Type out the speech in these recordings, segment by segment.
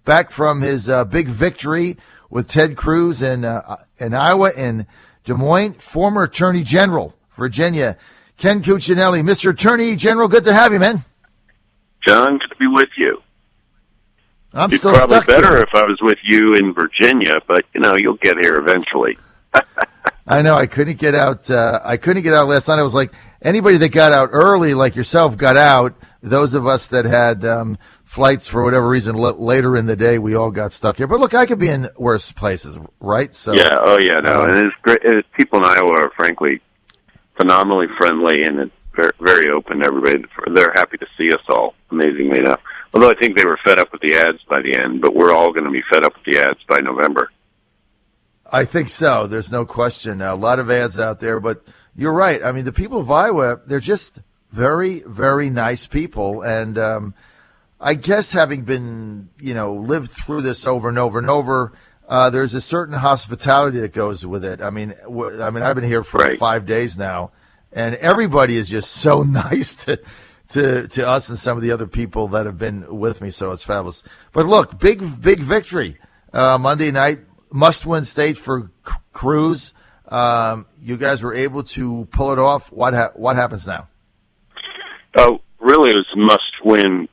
back from his big victory with Ted Cruz in Iowa and Des Moines, former Attorney General, Virginia, Ken Cuccinelli. Mr. Attorney General, good to have you, man. John, good to be with you. I'm It's still probably stuck better here. if I was with you in Virginia, but, you'll get here eventually. I know. I couldn't get out. Last night. I was like, anybody that got out early, like yourself, got out. Those of us that had flights for whatever reason later in the day, we all got stuck here. But look, I could be in worse places, right? So Yeah. And it's great. People in Iowa are frankly phenomenally friendly, and it's very, very open to everybody. They're happy to see us all, amazingly enough. Although I think they were fed up with the ads by the end, but we're all going to be fed up with the ads by November. I think so. There's no question. A lot of ads out there, but you're right. I mean, the people of Iowa, they're just very, very nice people. And I guess having been, lived through this over and over and over, there's a certain hospitality that goes with it. I mean, I've been here for 5 days now, and everybody is just so nice to us and some of the other people that have been with me. So it's fabulous. But look, big victory Monday night. Must-win state for Cruz. You guys were able to pull it off. What happens now? Oh, really, it was a must-win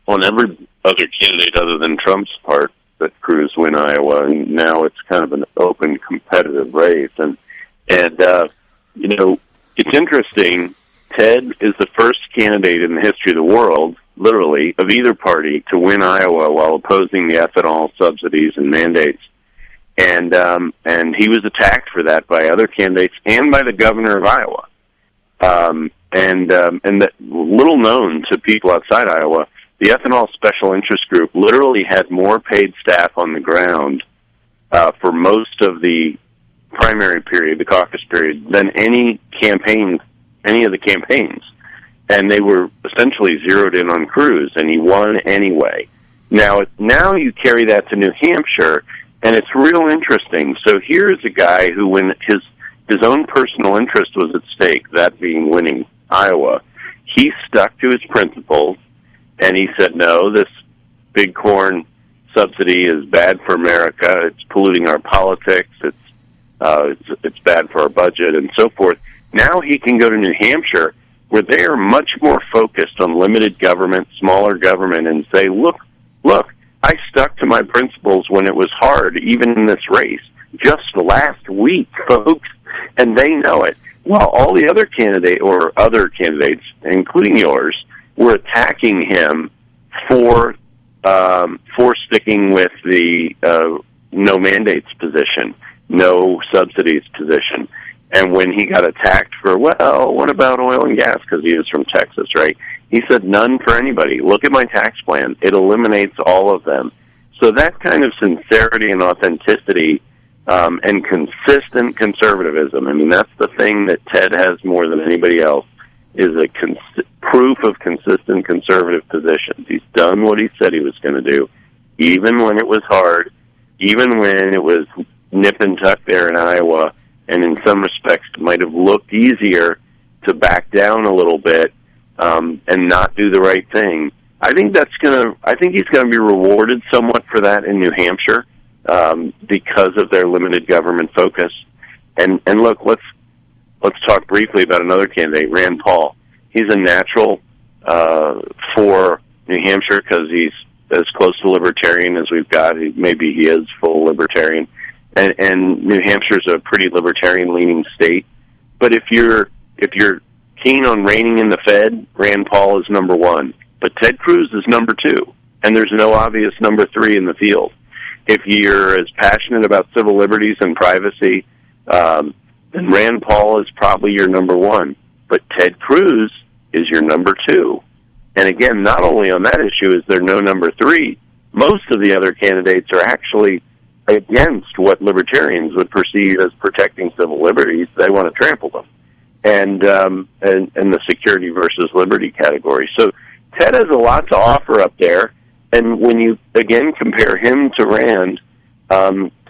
on every other candidate other than Trump's part that Cruz win Iowa, and now it's kind of an open, competitive race. And it's interesting. Ted is the first candidate in the history of the world, literally, of either party to win Iowa while opposing the ethanol subsidies and mandates. And he was attacked for that by other candidates and by the governor of Iowa. And that little known to people outside Iowa, the ethanol special interest group literally had more paid staff on the ground for most of the primary period, the caucus period, than any of the campaigns. And they were essentially zeroed in on Cruz, and he won anyway. Now you carry that to New Hampshire, and it's real interesting. So here's a guy who, when his own personal interest was at stake, that being winning Iowa, he stuck to his principles, and he said, no, this big corn subsidy is bad for America. It's polluting our politics. It's bad for our budget, and so forth. Now he can go to New Hampshire, where they are much more focused on limited government, smaller government, and say, look, I stuck to my principles when it was hard, even in this race, just last week, folks, and they know it. While all the other candidates, including yours, were attacking him for sticking with the no mandates position, no subsidies position. And when he got attacked for, what about oil and gas, because he was from Texas, right? He said, none for anybody. Look at my tax plan. It eliminates all of them. So that kind of sincerity and authenticity and consistent conservatism, I mean, that's the thing that Ted has more than anybody else, is a proof of consistent conservative positions. He's done what he said he was going to do, even when it was hard, even when it was nip and tuck there in Iowa, and in some respects might have looked easier to back down a little bit and not do the right thing. I think he's going to be rewarded somewhat for that in New Hampshire because of their limited government focus. And look, let's talk briefly about another candidate, Rand Paul. He's a natural for New Hampshire because he's as close to libertarian as we've got. Maybe he is full libertarian. And New Hampshire's a pretty libertarian-leaning state. But if you're keen on reining in the Fed, Rand Paul is number one. But Ted Cruz is number two, and there's no obvious number three in the field. If you're as passionate about civil liberties and privacy, then Rand Paul is probably your number one. But Ted Cruz is your number two. And again, not only on that issue is there no number three, most of the other candidates are actually against what libertarians would perceive as protecting civil liberties. They want to trample them, and the security versus liberty category. So Ted has a lot to offer up there, and when you again compare him to Rand,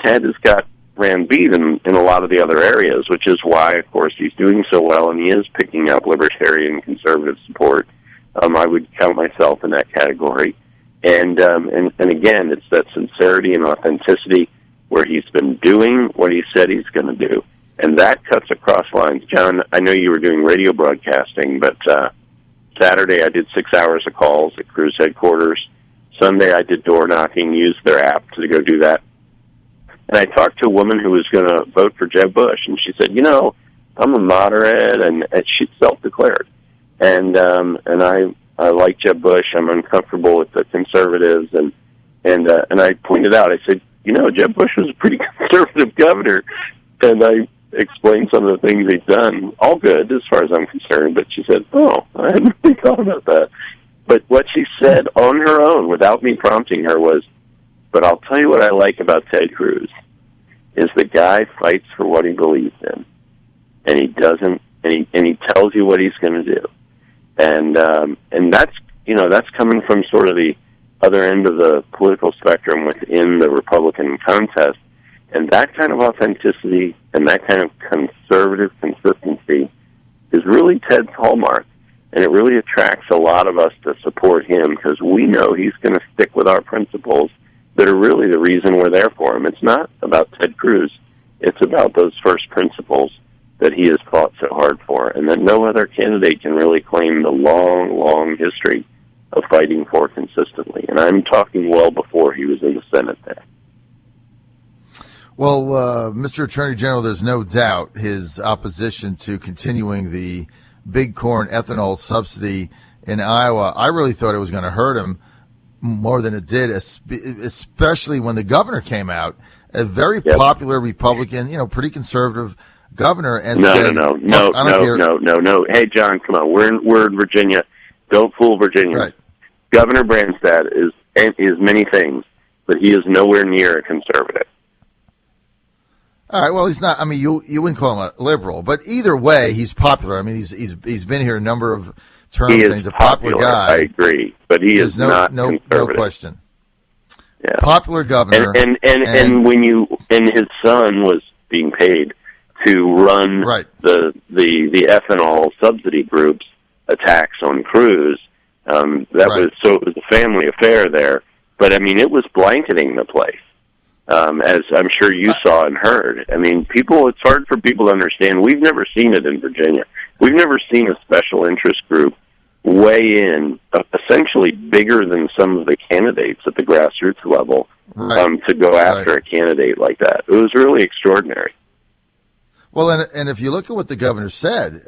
Ted has got Rand beat in a lot of the other areas, which is why, of course, he's doing so well, and he is picking up libertarian conservative support. I would count myself in that category. And again, it's that sincerity and authenticity where he's been doing what he said he's going to do. And that cuts across lines. John, I know you were doing radio broadcasting, but Saturday I did 6 hours of calls at Cruz headquarters. Sunday I did door knocking, used their app to go do that. And I talked to a woman who was going to vote for Jeb Bush, and she said, I'm a moderate, and she's self-declared. And I like Jeb Bush. I'm uncomfortable with the conservatives, and I pointed out, I said, Jeb Bush was a pretty conservative governor, and I explained some of the things he's done. All good, as far as I'm concerned, but she said, I hadn't really thought about that. But what she said on her own, without me prompting her, was, but I'll tell you what I like about Ted Cruz, is the guy fights for what he believes in, and he doesn't, and he tells you what he's going to do. And that's coming from sort of the other end of the political spectrum within the Republican contest. And that kind of authenticity and that kind of conservative consistency is really Ted's hallmark. And it really attracts a lot of us to support him because we know he's going to stick with our principles that are really the reason we're there for him. It's not about Ted Cruz. It's about those first principles that he has fought so hard for, and that no other candidate can really claim the long, long history of fighting for consistently. And I'm talking well before he was in the Senate there. Well, Mr. Attorney General, there's no doubt his opposition to continuing the big corn ethanol subsidy in Iowa. I really thought it was going to hurt him more than it did, especially when the governor came out, a very popular Republican, pretty conservative governor, and said, No. Hey, John, come on. We're in Virginia. Don't fool Virginians. Right. Governor Branstad is many things, but he is nowhere near a conservative. All right. Well, he's not. I mean, you wouldn't call him a liberal, but either way, he's popular. I mean, he's been here a number of terms. He is and he's a popular guy. I agree, but he is not conservative. No question. Yeah. Popular governor, and his son was being paid to run the ethanol subsidy group's attacks on Cruz. It was a family affair there. But I mean, it was blanketing the place, as I'm sure you saw and heard. I mean, it's hard for people to understand. We've never seen it in Virginia. We've never seen a special interest group weigh in, essentially bigger than some of the candidates at the grassroots level, to go after a candidate like that. It was really extraordinary. Well, and if you look at what the governor said,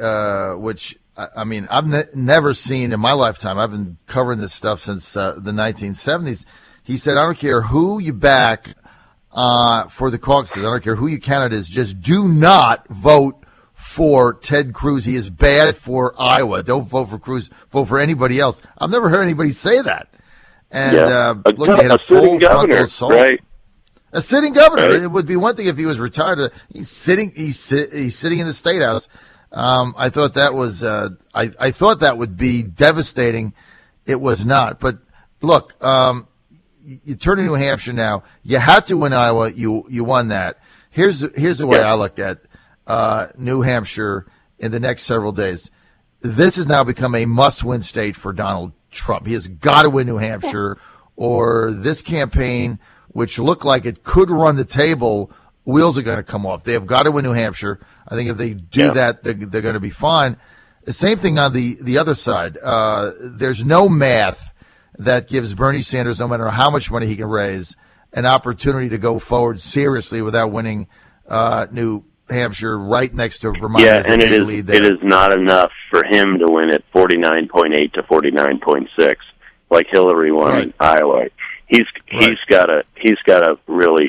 which, I mean, I've never seen in my lifetime, I've been covering this stuff since the 1970s. He said, I don't care who you back for the caucuses, I don't care who your candidate is, just do not vote for Ted Cruz. He is bad for Iowa. Don't vote for Cruz. Vote for anybody else. I've never heard anybody say that. And look, he had a full frontal assault. Right. A sitting governor. Right. It would be one thing if he was retired. He's sitting. He's sitting in the State House. I thought that was. I thought that would be devastating. It was not. But look, you turn to New Hampshire now. You had to win Iowa. You won that. Here's the way I look at New Hampshire in the next several days. This has now become a must-win state for Donald Trump. He has got to win New Hampshire, or this campaign, which looked like it could run the table, wheels are going to come off. They have got to win New Hampshire. I think if they do that, they're going to be fine. The same thing on the other side. There's no math that gives Bernie Sanders, no matter how much money he can raise, an opportunity to go forward seriously without winning New Hampshire right next to Vermont. Yeah, and it is not enough for him to win at 49.8 to 49.6 like Hillary won in Iowa. He's got to really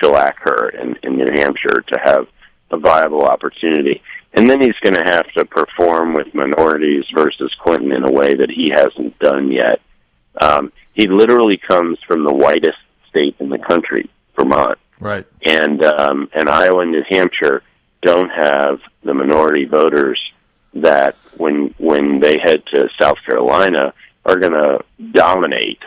shellac her in New Hampshire to have a viable opportunity. And then he's going to have to perform with minorities versus Clinton in a way that he hasn't done yet. He literally comes from the whitest state in the country, Vermont. Right. And Iowa and New Hampshire don't have the minority voters that when they head to South Carolina are going to dominate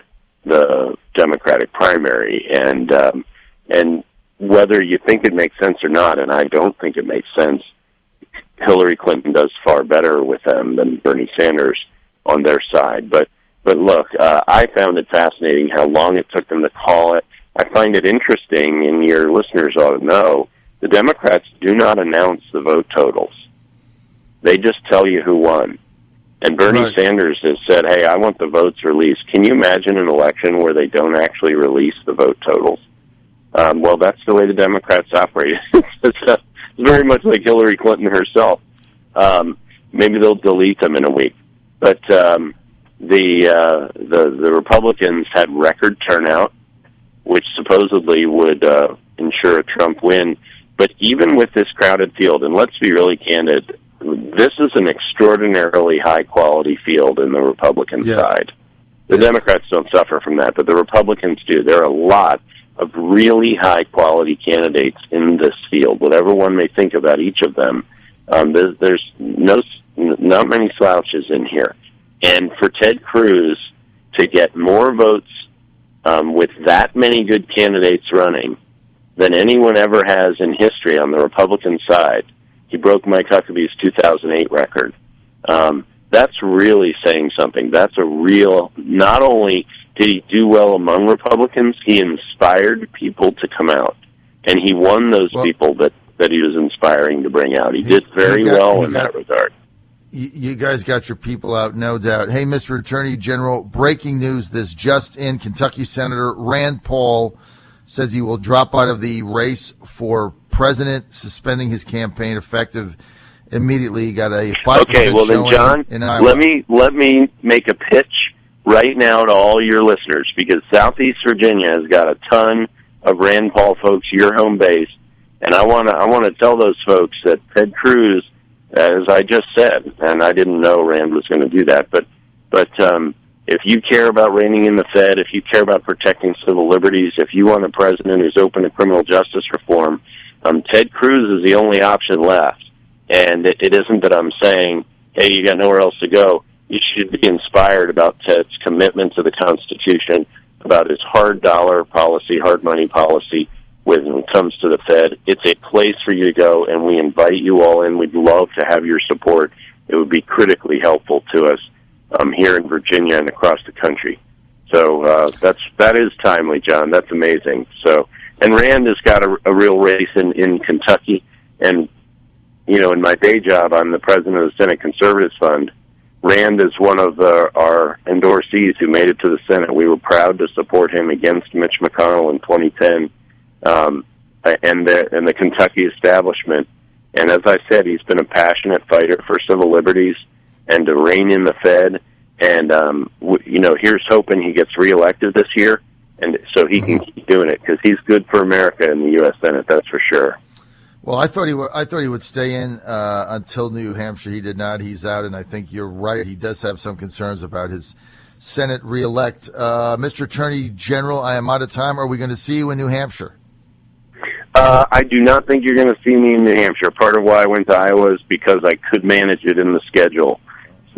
the Democratic primary. And whether you think it makes sense or not, and I don't think it makes sense, Hillary Clinton does far better with them than Bernie Sanders on their side. But But look, I found it fascinating how long it took them to call it. I find it interesting, and your listeners ought to know, the Democrats do not announce the vote totals. They just tell you who won. And Bernie Sanders has said, hey, I want the votes released. Can you imagine an election where they don't actually release the vote totals? Well, that's the way the Democrats operate. It's very much like Hillary Clinton herself. Maybe they'll delete them in a week. But the Republicans had record turnout, which supposedly would ensure a Trump win. But even with this crowded field, and let's be really candid, this is an extraordinarily high-quality field in the Republican side. The Democrats don't suffer from that, but the Republicans do. There are a lot of really high-quality candidates in this field, whatever one may think about each of them. There's not many slouches in here. And for Ted Cruz to get more votes with that many good candidates running than anyone ever has in history on the Republican side, he broke Mike Huckabee's 2008 record. That's really saying something. That's a real, not only did he do well among Republicans, he inspired people to come out. And he won those people that he was inspiring to bring out. He did very well in that regard. You guys got your people out, no doubt. Hey, Mr. Attorney General, breaking news, this just in. Kentucky Senator Rand Paul says he will drop out of the race for president, suspending his campaign effective immediately. He got a 5% Okay, well then, John, let me make a pitch right now to all your listeners, because Southeast Virginia has got a ton of Rand Paul folks, your home base, and I want to tell those folks that Ted Cruz, as I just said, and I didn't know Rand was going to do that, but if you care about reining in the Fed, if you care about protecting civil liberties, if you want a president who's open to criminal justice reform, Ted Cruz is the only option left. And it isn't that I'm saying, hey, you got nowhere else to go. You should be inspired about Ted's commitment to the Constitution, about his hard dollar policy, hard money policy when it comes to the Fed. It's a place for you to go, and we invite you all in. We'd love to have your support. It would be critically helpful to us here in Virginia and across the country. So that is timely, John. That's amazing. So, and Rand has got a real race in Kentucky. And, you know, in my day job, I'm the president of the Senate Conservatives Fund. Rand is one of our endorsees who made it to the Senate. We were proud to support him against Mitch McConnell in 2010 and the Kentucky establishment. And as I said, he's been a passionate fighter for civil liberties and to rein in the Fed. And, you know, here's hoping he gets reelected this year, and so he can keep doing it, because he's good for America in the U.S. Senate, that's for sure. Well, I thought he would stay in until New Hampshire. He did not. He's out, and I think you're right. He does have some concerns about his Senate reelect. Mr. Attorney General, I am out of time. Are we going to see you in New Hampshire? I do not think you're going to see me in New Hampshire. Part of why I went to Iowa is because I could manage it in the schedule.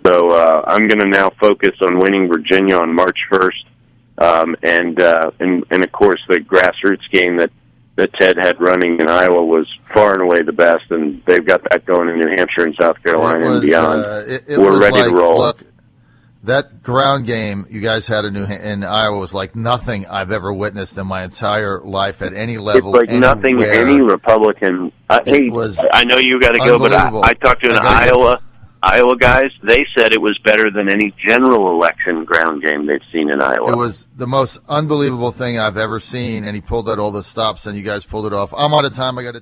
So I'm going to now focus on winning Virginia on March 1st, and of course the grassroots game that Ted had running in Iowa was far and away the best, and they've got that going in New Hampshire and South Carolina and beyond. We're ready to roll. Look, that ground game you guys had in Iowa was like nothing I've ever witnessed in my entire life at any level. It's like anywhere. Nothing any Republican. I know you got to go, but I talked to an Iowa guys. They said it was better than any general election ground game they've seen in Iowa. It was the most unbelievable thing I've ever seen, and he pulled out all the stops, and you guys pulled it off. I'm out of time. I got to.